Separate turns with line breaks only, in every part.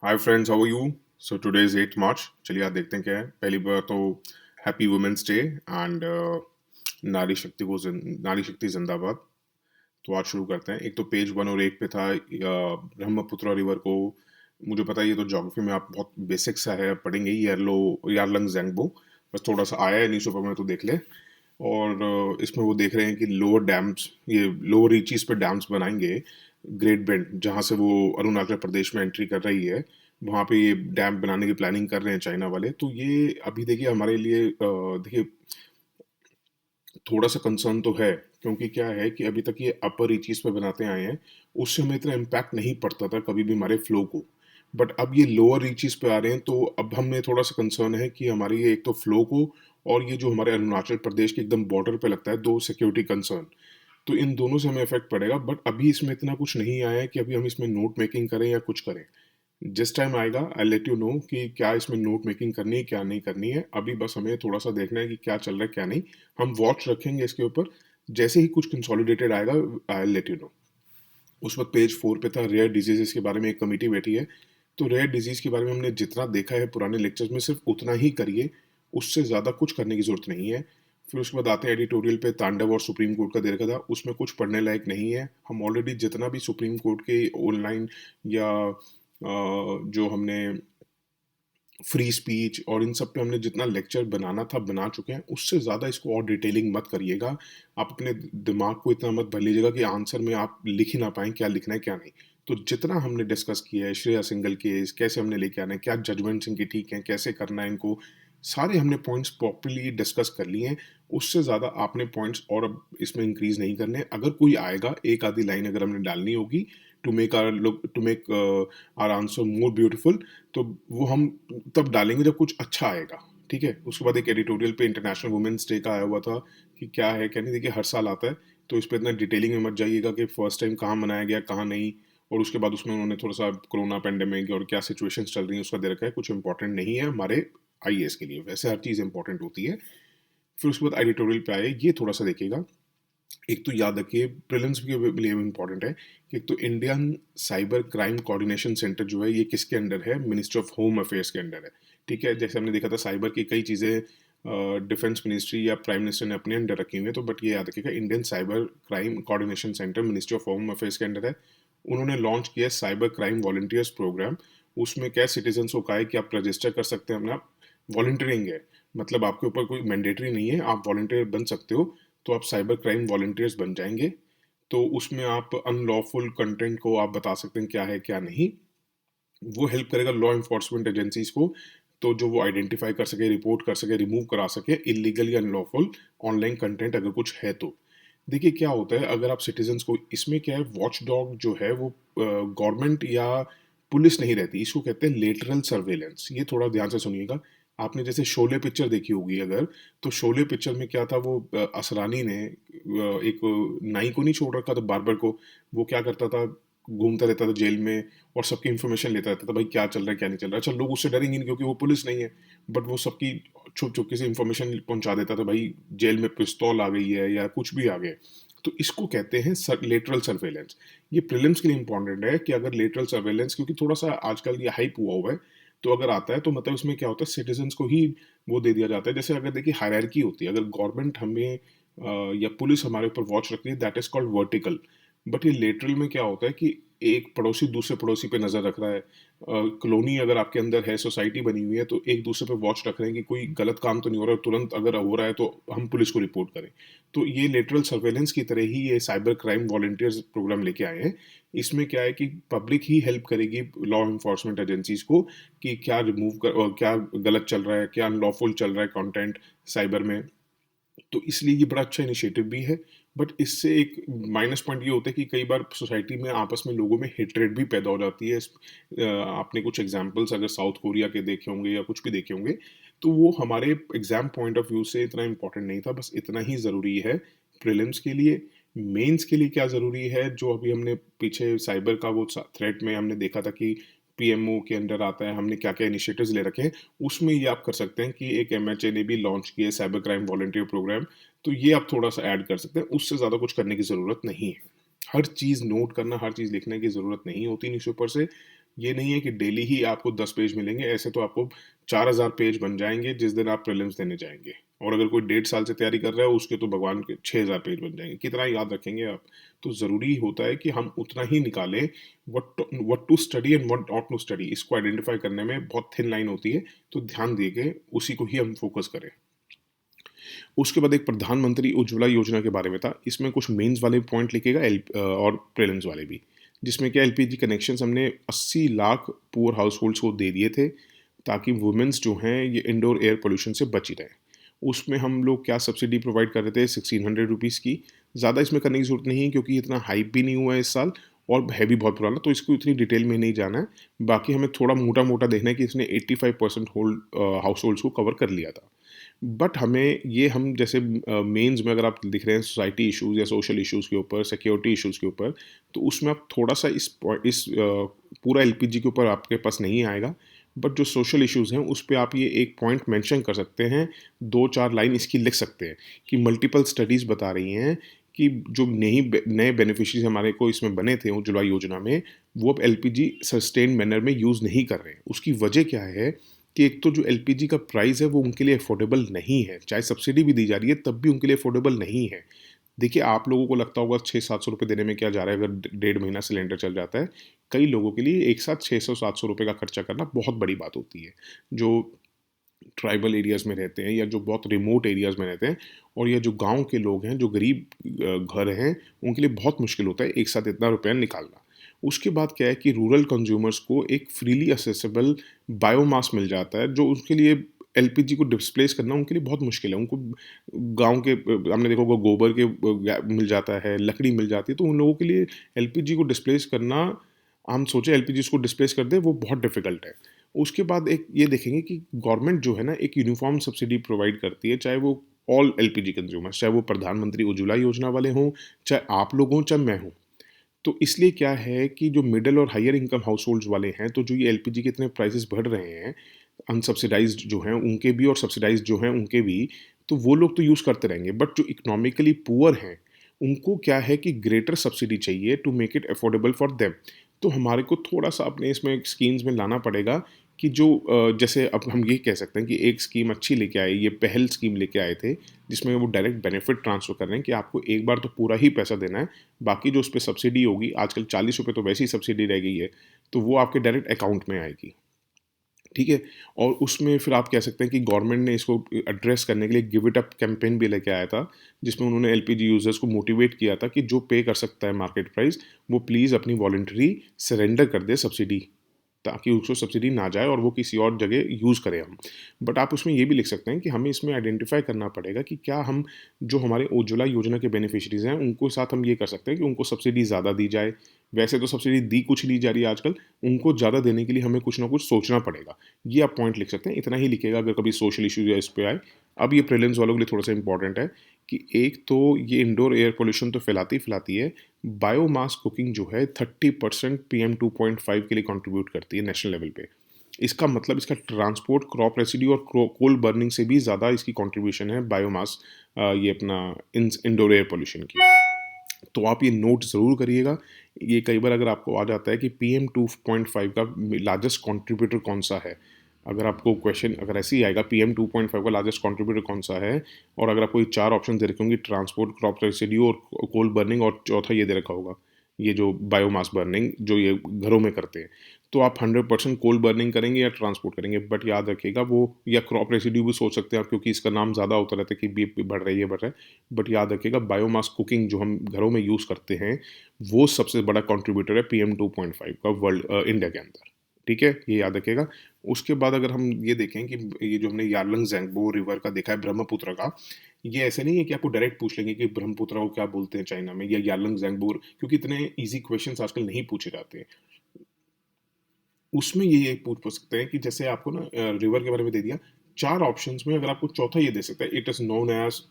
Hi friends, how are you? So today is 8 March. चलिए आज देखते हैं क्या है। पहली बार तो हैप्पी वुमेन्स डे एंड नारी शक्ति जिंदाबाद। तो आज शुरू करते हैं। एक तो पेज 1 और 8 पे था ब्रह्मपुत्र रिवर को। मुझे पता है ये तो ज्योग्राफी में आप बहुत बेसिक सा है, पढ़ेंगे यारलंग ज़ेंगबो। बस थोड़ा सा आया है न्यूज़पेपर में तो देख ले। और इसमें वो देख रहे हैं कि लोअर डैम्स, ये लोअर रीचेस पे डैम्स बनाएंगे। ग्रेट बेंड जहाँ से वो अरुणाचल प्रदेश में एंट्री कर रही है, वहाँ पे ये डैम बनाने की प्लानिंग कर रहे हैं चाइना वाले। तो ये अभी देखिए हमारे लिए देखिए थोड़ा सा कंसर्न तो है, क्योंकि क्या है कि अभी तक ये अपर रीचेस पे बनाते आए हैं, उससे हमें इतना इम्पैक्ट नहीं पड़ता था कभी भी हमारे फ्लो को। बट अब ये लोअर रीचेस पे आ रहे हैं, तो अब हमें थोड़ा सा कंसर्न है कि हमारे ये एक तो फ्लो को, और ये जो हमारे अरुणाचल प्रदेश के एकदम बॉर्डर पे लगता है, दो सिक्योरिटी कंसर्न, तो इन दोनों से हमें इफेक्ट पड़ेगा। बट अभी इसमें इतना कुछ नहीं आया है कि अभी हम इसमें नोट मेकिंग करें या कुछ करें। जिस टाइम आएगा आई लेट यू नो कि क्या इसमें नोट मेकिंग करनी है क्या नहीं करनी है। अभी बस हमें थोड़ा सा देखना है कि क्या चल रहा है क्या नहीं। हम वॉच रखेंगे इसके ऊपर। जैसे ही कुछ कंसोलिडेटेड आएगा आई लेट यू नो। उस वक्त पेज 4 पे था रेयर डिजीजेस के बारे में एक कमेटी बैठी है। तो रेयर डिजीज के बारे में हमने जितना देखा है पुराने लेक्चर्स में, सिर्फ उतना ही करिए, उससे ज़्यादा कुछ करने की जरूरत नहीं है। फिर उसके बाद आते हैं एडिटोरियल पे। तांडव और सुप्रीम कोर्ट का दे रखा था, उसमें कुछ पढ़ने लायक नहीं है। हम ऑलरेडी जितना भी सुप्रीम कोर्ट के ऑनलाइन या जो हमने फ्री स्पीच और इन सब पे हमने जितना लेक्चर बनाना था बना चुके हैं। उससे ज़्यादा इसको और डिटेलिंग मत करिएगा। आप अपने दिमाग को इतना मत भर लीजिएगा कि आंसर में आप लिख ही ना पाएँ क्या लिखना है क्या नहीं। तो जितना हमने डिस्कस किया है, श्रेया सिंगल केस कैसे हमने लेके आना है, क्या जजमेंट्स इनकी ठीक हैं, कैसे करना है इनको, सारे हमने पॉइंट्स प्रॉपर्ली डिस्कस कर लिए हैं। उससे ज़्यादा आपने पॉइंट्स और अब इसमें इंक्रीज नहीं करने। अगर कोई आएगा एक आधी लाइन अगर हमने डालनी होगी to make our answer more beautiful, तो वो हम तब डालेंगे जब कुछ अच्छा आएगा। ठीक है। उसके बाद एक एडिटोरियल पे इंटरनेशनल वुमेन्स डे का आया हुआ था कि क्या है क्या नहीं। देखिए हर साल आता है, तो इस पर इतना डिटेलिंग में मत जाइएगा कि फर्स्ट टाइम कहाँ मनाया गया कहाँ नहीं। और उसके बाद उसमें उन्होंने थोड़ा सा कोरोना पेंडेमिक और क्या सिचुएशंस चल रही हैं उसका दे रखा है। कुछ इंपॉर्टेंट नहीं है हमारे आईएएस के लिए, वैसे हर चीज़ इंपॉर्टेंट होती है। फिर उसके बाद एडिटोरियल पे आए, ये थोड़ा सा देखिएगा। एक तो याद रखिए प्रीलिम्स के लिए इंपॉर्टेंट है कि एक तो Indian cyber crime coordination centre जो है ये किसके अंडर है, मिनिस्ट्री ऑफ होम अफेयर्स के अंडर है। ठीक है। जैसे हमने देखा था साइबर की कई चीज़ें डिफेंस मिनिस्ट्री या प्राइम मिनिस्टर ने अपने अंडर रखी हुई है, तो बट ये याद रखिएगा Indian cyber crime coordination centre ministry of home affairs के अंडर है। उन्होंने लॉन्च किया साइबर क्राइम वॉलंटियर्स प्रोग्राम। उसमें क्या सिटीजन को कहा है कि आप रजिस्टर कर सकते हैं अपना। वॉलंटियरिंग है, मतलब आपके ऊपर कोई मैंडेटरी नहीं है, आप वॉलंटियर बन सकते हो। तो आप साइबर क्राइम वॉलंटियर्स बन जाएंगे। तो उसमें आप अनलॉफुल कंटेंट को आप बता सकते हैं क्या है क्या नहीं। वो हेल्प करेगा लॉ इन्फोर्समेंट एजेंसीज को, तो जो वो आइडेंटिफाई कर सके, रिपोर्ट कर सके, रिमूव करा सके इलीगल या अनलॉफुल ऑनलाइन कंटेंट अगर कुछ है तो। देखिए क्या होता है अगर आप सिटीजन्स को, इसमें क्या है वॉच डॉग जो है वो गवर्नमेंट या पुलिस नहीं रहती, इसको कहते हैं लेटरल सर्वेलेंस। ये थोड़ा ध्यान से सुनिएगा। आपने जैसे शोले पिक्चर देखी होगी अगर, तो शोले पिक्चर में क्या था, वो असरानी ने एक नाई को नहीं छोड़ रखा था, बार्बर को। वो क्या करता था, घूमता रहता था जेल में और सबकी इन्फॉर्मेशन लेता रहता था, भाई क्या चल रहा है क्या नहीं चल रहा है। अच्छा लोग उससे डरेंगे नहीं क्योंकि वो पुलिस नहीं है, बट वो सबकी छुप छुप के से इन्फॉर्मेशन पहुंचा देता था, भाई जेल में पिस्तौल आ गई है या कुछ भी आ गया है। तो इसको कहते हैं लेटरल सर्वेलेंस। ये प्रीलिम्स के लिए इंपॉर्टेंट है कि अगर लेटरल सर्वेलेंस, क्योंकि थोड़ा सा आजकल ये हाइप हुआ है, तो अगर आता है तो मतलब इसमें क्या होता है सिटीजन्स को ही वो दे दिया जाता है। जैसे अगर देखिए हायरार्की होती है, अगर गवर्नमेंट हमें या पुलिस हमारे ऊपर वॉच रखती है, that is called vertical. But ये लेटरल में क्या होता है कि एक पड़ोसी दूसरे पड़ोसी पे नजर रख रहा है। कॉलोनी अगर आपके अंदर है, सोसाइटी बनी हुई है, तो एक दूसरे पे वॉच रख रहे हैं कि कोई गलत काम तो नहीं हो रहा, तुरंत अगर हो रहा है तो हम पुलिस को रिपोर्ट करें। तो ये लेटरल सर्वेलेंस की तरह ही ये साइबर क्राइम वॉलंटियर्स प्रोग्राम लेके आए हैं। इसमें क्या है कि पब्लिक ही हेल्प करेगी लॉ इन्फोर्समेंट एजेंसीज को कि क्या रिमूव कर क्या गलत चल रहा है, क्या अनलॉफुल चल रहा है कंटेंट साइबर में। तो इसलिए ये बड़ा अच्छा इनिशिएटिव भी है। बट इससे एक माइनस पॉइंट ये होता है कि कई बार सोसाइटी में आपस में लोगों में हेट्रेड भी पैदा हो जाती है। आपने कुछ एग्जांपल्स अगर साउथ कोरिया के देखे होंगे या कुछ भी देखे होंगे, तो वो हमारे एग्जाम पॉइंट ऑफ व्यू से इतना इंपॉर्टेंट नहीं था। बस इतना ही ज़रूरी है प्रीलिम्स के लिए। मेंस के लिए क्या ज़रूरी है, जो अभी हमने पीछे साइबर का वो थ्रेट में हमने देखा था कि पीएमओ के अंडर आता है, हमने क्या क्या इनिशिएटिव्स ले रखे हैं, उसमें ये आप कर सकते हैं कि एक एमएचए ने भी लॉन्च किया साइबर क्राइम वॉलंटियर प्रोग्राम। तो ये आप थोड़ा सा ऐड कर सकते हैं, उससे ज़्यादा कुछ करने की ज़रूरत नहीं है। हर चीज़ नोट करना, हर चीज़ लिखने की ज़रूरत नहीं होती न्यूज़पेपर से। ये नहीं है कि डेली ही आपको 10 पेज मिलेंगे, ऐसे तो आपको 4000 पेज बन जाएँगे जिस दिन आप प्रीलिम्स देने जाएँगे। और अगर कोई 1.5 साल से तैयारी कर रहा है उसके तो भगवान के 6000 पेज बन जाएँगे, कितना याद रखेंगे आप? तो ज़रूरी होता है कि हम उतना ही निकालें, what to study and what not to study, इसको आइडेंटिफ़ाई करने में बहुत थिन लाइन होती है, तो ध्यान दे के उसी को ही हम फ़ोकस करें। उसके बाद एक प्रधानमंत्री उज्ज्वला योजना के बारे में था। इसमें कुछ मेंस वाले पॉइंट लिखेगा और प्रीलिम्स वाले भी। जिसमें क्या एलपीजी कनेक्शंस हमने 80 लाख पुअर हाउसहोल्ड्स को दे दिए थे ताकि वुमेन्स जो हैं ये इंडोर एयर पोल्यूशन से बची रहें। उसमें हम लोग क्या सब्सिडी प्रोवाइड कर रहे थे 1600 रुपीज़ की। ज़्यादा इसमें करने की ज़रूरत नहीं है क्योंकि इतना हाइप भी नहीं हुआ है इस साल और है भी बहुत पुराना, तो इसको इतनी डिटेल में नहीं जाना है। बाकी हमें थोड़ा मोटा-मोटा देखना है कि इसने 85% हाउस होल्ड्स को कवर कर लिया था। बट हमें ये हम जैसे मेंस में अगर आप दिख रहे हैं सोसाइटी इश्यूज़ या सोशल इश्यूज़ के ऊपर, सिक्योरिटी इश्यूज़ के ऊपर, तो उसमें आप थोड़ा-सा पूरा एलपीजी के ऊपर आपके पास नहीं आएगा। बट जो सोशल इश्यूज़ हैं, उस पे आप ये एक पॉइंट मेंशन कर सकते हैं, 2-4 लाइन इसकी लिख सकते हैं कि मल्टीपल स्टडीज़ बता रही हैं कि जो नए बेनिफिशियरीज़ हमारे को इसमें बने थे उज्ज्वला योजना में, वो अब एलपीजी सस्टेन्ड मैनर में यूज़ नहीं कर रहे हैं। उसकी वजह क्या है कि एक तो जो एलपीजी का प्राइस है वो उनके लिए अफोर्डेबल नहीं है, चाहे सब्सिडी भी दी जा रही है तब भी उनके लिए अफोर्डेबल नहीं है। देखिए, आप लोगों को लगता होगा 600-700 रुपए देने में क्या जा रहा है अगर डेढ़ महीना सिलेंडर चल जाता है। कई लोगों के लिए एक साथ 600-700 रुपए का खर्चा करना बहुत बड़ी बात होती है, जो ट्राइबल एरियाज़ में रहते हैं या जो बहुत रिमोट एरियाज़ में रहते हैं, और या जो गाँव के लोग हैं, जो गरीब घर हैं, उनके लिए बहुत मुश्किल होता है एक साथ इतना रुपया निकालना। उसके बाद क्या है कि रूरल कंज्यूमर्स को एक फ्रीली एक्सेसिबल बायोमास मिल जाता है, जो उसके लिए एलपीजी को डिस्प्लेस करना उनके लिए बहुत मुश्किल है। उनको गाँव के आपने देखा होगा गोबर के मिल जाता है, लकड़ी मिल जाती है, तो उन लोगों के लिए एलपीजी को डिस्प्लेस करना, हम सोचे एलपीजी इसको डिस्प्लेस कर दें, वो बहुत डिफ़िकल्ट है। उसके बाद एक ये देखेंगे कि गवर्नमेंट जो है ना एक यूनिफ़ॉर्म सब्सिडी प्रोवाइड करती है, चाहे वो ऑल एलपीजी कंज्यूमर्स, चाहे वो प्रधानमंत्री उज्ज्वला योजना वाले हों, चाहे आप लोग हों, चाहे मैं हूँ। तो इसलिए क्या है कि जो मिडल और हायर इनकम हाउसहोल्ड्स वाले हैं, तो जो ये एलपीजी के इतने प्राइसेस बढ़ रहे हैं, अनसब्सिडाइज़्ड जो हैं उनके भी और सब्सिडाइज़्ड जो हैं उनके भी, तो वो लोग तो यूज़ करते रहेंगे। बट जो इकोनॉमिकली पुअर हैं, उनको क्या है कि ग्रेटर सब्सिडी चाहिए to make it affordable for them. तो हमारे को थोड़ा-सा अपने इसमें स्कीम्स में लाना पड़ेगा कि जो जैसे अब हम ये कह सकते हैं कि एक स्कीम अच्छी लेके आए, ये पहल स्कीम लेके आए थे, जिसमें वो डायरेक्ट बेनिफिट ट्रांसफ़र कर रहे हैं कि आपको एक बार तो पूरा ही पैसा देना है, बाकी जो उस पे सब्सिडी होगी, आजकल ₹40 तो वैसे ही सब्सिडी रह गई है, तो वो आपके डायरेक्ट अकाउंट में आएगी। ठीक है? और उसमें फिर आप कह सकते हैं कि गवर्नमेंट ने इसको एड्रेस करने के लिए गिव इट अप कैंपेन भी लेके आया था, जिसमें उन्होंने एलपीजी यूज़र्स को मोटिवेट किया था कि जो पे कर सकता है मार्केट प्राइस, वो प्लीज़ अपनी वॉलंटरी सरेंडर कर दे सब्सिडी, ताकि उसको सब्सिडी ना जाए और वो किसी और जगह यूज़ करें हम। बट आप उसमें ये भी लिख सकते हैं कि हमें इसमें आइडेंटिफ़ाई करना पड़ेगा कि क्या हम जो हमारे उज्ज्वला योजना के बेनिफिशियरीज़ हैं, उनको साथ हम ये कर सकते हैं कि उनको सब्सिडी ज़्यादा दी जाए। वैसे तो सब्सिडी दी कुछ नहीं जा रही है आजकल, उनको ज़्यादा देने के लिए हमें कुछ ना कुछ सोचना पड़ेगा। ये आप पॉइंट लिख सकते हैं, इतना ही लिखिएगा अगर कभी सोशल इश्यूज़ या इस पे आए। अब ये प्रीलिम्स वालों के लिए थोड़ा-सा इम्पोर्टेंट है कि एक तो ये इंडोर एयर पॉल्यूशन तो फैलाती ही फैलाती है, बायोमास कुकिंग जो है 30% पीएम 2.5 के लिए कंट्रीब्यूट करती है नेशनल लेवल पे। इसका मतलब इसका ट्रांसपोर्ट, क्रॉप रेसिड्यू और कोल बर्निंग से भी ज़्यादा इसकी कंट्रीब्यूशन है बायोमास ये अपना इंडोर एयर पॉल्यूशन की। तो आप ये नोट ज़रूर करिएगा। ये कई बार अगर आपको आ जाता है कि पीएम 2.5 का लार्जेस्ट कंट्रीब्यूटर कौन-सा है? अगर आपको क्वेश्चन अगर ऐसे ही आएगा पीएम 2.5 का लार्जेस्ट कंट्रीब्यूटर कौन-सा है? और अगर आपको ये 4 ऑप्शन दे रखे होंगे ट्रांसपोर्ट, क्रॉप रेसिड्यू और कोल बर्निंग, और चौथा ये दे रखा होगा, ये जो बायोमास बर्निंग जो ये घरों में करते हैं। तो आप 100% कोल बर्निंग करेंगे या ट्रांसपोर्ट करेंगे? बट याद रखिएगा वो, या क्रॉप रेसिड्यू भी सोच सकते हैं आप, क्योंकि इसका नाम ज़्यादा होता रहता है कि बीप बढ़ रहा है, ये बढ़ रहा है। बट याद रखिएगा बायोमास कुकिंग जो हम घरों में यूज़ करते हैं, वो सबसे बड़ा कंट्रीब्यूटर है पीएम 2.5 का इंडिया के अंदर। ठीक है? ये याद रखिएगा। उसके बाद अगर हम ये देखें कि ये जो हमने यारलंग ज़ेंगबो रिवर का देखा है, ब्रह्मपुत्र का, ये ऐसे नहीं है कि आपको डायरेक्ट पूछ लेंगे कि ब्रह्मपुत्र को क्या बोलते हैं चाइना में, या यारलंग ज़ेंगबो, क्योंकि इतने ईज़ी क्वेश्चंस आजकल नहीं पूछे जाते हैं। उसमें ये पूछ पूछ सकते हैं कि जैसे आपको ना रिवर के बारे में दे दिया, 4 ऑप्शंस में अगर आपको चौथा ये दे सकता है, it is known as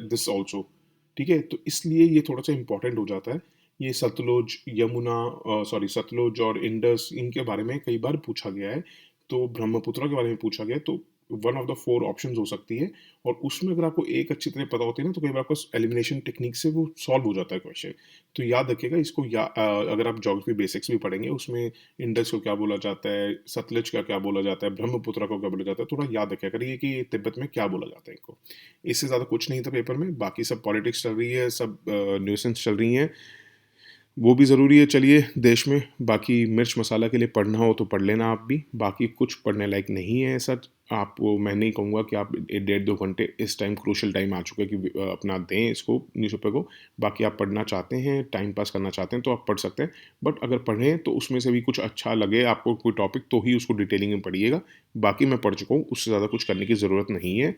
this also. ठीक है? तो इसलिए ये थोड़ा-सा इम्पोर्टेंट हो जाता है। ये सतलुज, यमुना सतलुज और इंडस, इनके बारे में कई बार पूछा गया है। तो ब्रह्मपुत्र के बारे में पूछा गया है, तो वन ऑफ द 4 ऑप्शंस हो सकती है, और उसमें अगर आपको एक अच्छी तरह पता होती है ना, तो कई बार आपको एलिमिनेशन टेक्निक से वो सॉल्व हो जाता है क्वेश्चन। तो याद रखिएगा इसको, अगर आप ज्योग्राफी बेसिक्स भी पढ़ेंगे, उसमें इंडस को क्या बोला जाता है, सतलज का क्या बोला जाता है, ब्रह्मपुत्र को क्या बोला जाता है, थोड़ा याद रखा करिए कि तिब्बत में क्या बोला जाता है इनको। इससे ज़्यादा कुछ नहीं था पेपर में, बाकी सब पॉलिटिक्स चल रही है, सब न्यूसेंस चल रही हैं, वो भी ज़रूरी है चलिए देश में। बाकी मिर्च मसाला के लिए पढ़ना हो तो पढ़ लेना आप भी, बाकी कुछ पढ़ने लायक नहीं है ऐसा। आपको मैं नहीं कहूँगा कि आप 1.5-2 घंटे इस टाइम क्रूशल टाइम आ चुका है कि अपना दें इसको न्यूज़पेपर को। बाकी आप पढ़ना चाहते हैं, टाइम पास करना चाहते हैं तो आप पढ़ सकते हैं, बट अगर पढ़ें तो उसमें से भी कुछ अच्छा लगे आपको कोई टॉपिक तो ही उसको डिटेलिंग में पढ़िएगा। बाकी मैं पढ़ चुका हूँ, उससे ज़्यादा कुछ करने की ज़रूरत नहीं है।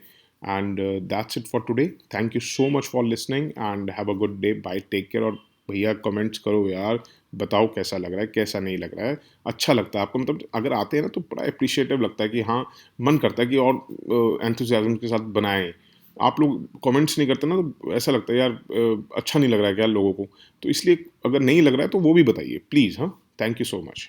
And that's it for today. Thank you so much for listening and have a good day. Bye, take care. और भैया कमेंट्स करो यार, बताओ कैसा लग रहा है, कैसा नहीं लग रहा है, अच्छा लगता है आपको, मतलब अगर आते हैं ना तो बड़ा अप्रिशिएटिव लगता है कि हाँ, मन करता है कि और एंथुसियाज्म के साथ बनाएं। आप लोग कमेंट्स नहीं करते ना तो ऐसा लगता है यार अच्छा नहीं लग रहा है क्या लोगों को, तो इसलिए अगर नहीं लग रहा है तो वो भी बताइए प्लीज़। हाँ, थैंक यू सो मच।